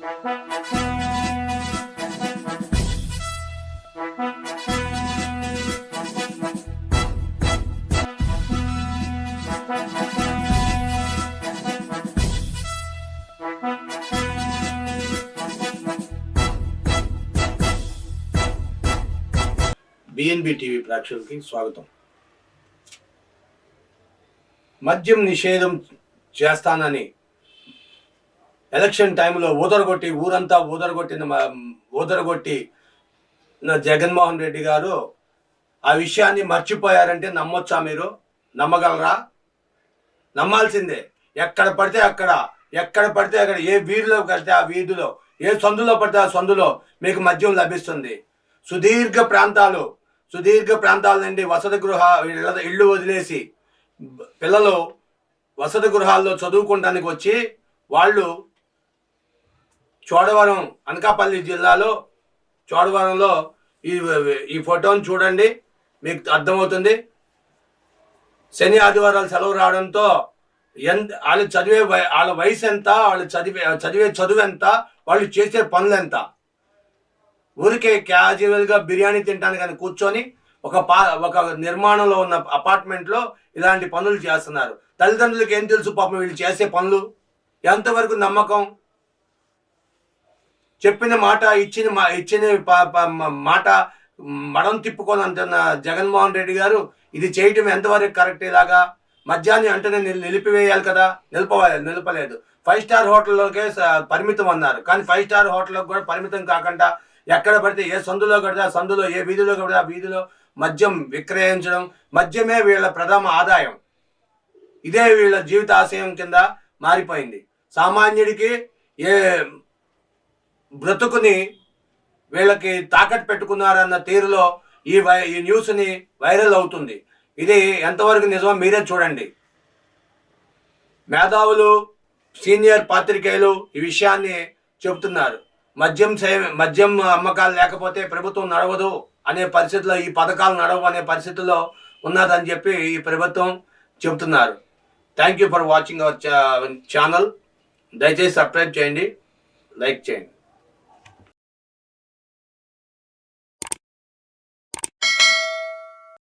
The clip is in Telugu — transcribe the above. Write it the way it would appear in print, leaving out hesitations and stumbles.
బిఎన్బి టీవీ ప్రేక్షకులకి స్వాగతం. మద్యం నిషేధం చేస్తానని ఎలక్షన్ టైంలో ఊరంతా ఊదరగొట్టి జగన్మోహన్ రెడ్డి గారు ఆ విషయాన్ని మర్చిపోయారంటే నమ్మొచ్చా? మీరు నమ్మగలరా? నమ్మాల్సిందే. ఎక్కడ పడితే అక్కడ ఏ వీధిలో పడితే ఆ వీధిలో, ఏ సందులో పడితే ఆ సందులో మీకు మద్యం లభిస్తుంది. సుదీర్ఘ ప్రాంతాల నుండి ఇళ్ళు వదిలేసి పిల్లలు వసతి గృహాల్లో చదువుకోవడానికి వచ్చి వాళ్ళు చోడవరం, అనకాపల్లి జిల్లాలో చోడవరంలో ఈ ఫోటోని చూడండి, మీకు అర్థమవుతుంది. శని ఆదివారాలు సెలవు రావడంతో వాళ్ళ వయసు ఎంత, వాళ్ళు చదివే చదువు ఎంత, వాళ్ళు చేసే పనులు ఎంత. ఊరికే క్యాజువల్గా బిర్యానీ తింటాను కానీ కూర్చొని ఒక నిర్మాణంలో ఉన్న అపార్ట్మెంట్లో ఇలాంటి పనులు చేస్తున్నారు. తల్లిదండ్రులకు ఏం తెలుసు పాపం వీళ్ళు చేసే పనులు? ఎంతవరకు నమ్మకం? చెప్పిన మాట ఇచ్చిన మాట మడం తిప్పుకొని అంటున్న జగన్మోహన్ రెడ్డి గారు ఇది చేయటం ఎంతవరకు కరెక్ట్? ఇలాగా మద్యాన్ని అంటేనే నిలిపివేయాలి కదా, నిలపలేదు. 5 స్టార్ హోటల్లోకే పరిమితం అన్నారు, కానీ 5 స్టార్ హోటల్లోకి కూడా పరిమితం కాకుండా ఎక్కడ పడితే ఏ సందులో కడితే ఆ సందులో, ఏ వీధిలో కడితే ఆ వీధిలో మద్యం విక్రయించడం, మద్యమే వీళ్ళ ప్రథమ ఆదాయం. ఇదే వీళ్ళ జీవిత ఆశయం కింద మారిపోయింది. సామాన్యుడికి ఏ బ్రతుకుని వీళ్ళకి తాకట్టు పెట్టుకున్నారన్న తీరులో ఈ న్యూస్ని వైరల్ అవుతుంది. ఇది ఎంతవరకు నిజమో మీరే చూడండి. మేధావులు, సీనియర్ పాత్రికేయులు ఈ విషయాన్ని చెబుతున్నారు. మద్యం అమ్మకాలు లేకపోతే ప్రభుత్వం నడవదు అనే పరిస్థితిలో, ఈ పథకాలు నడవు అనే పరిస్థితిలో ఉన్నదని చెప్పి ఈ ప్రభుత్వం చెబుతున్నారు. Thank you for watching our channel. దయచేసి సబ్స్క్రైబ్ చేయండి, లైక్ చేయండి.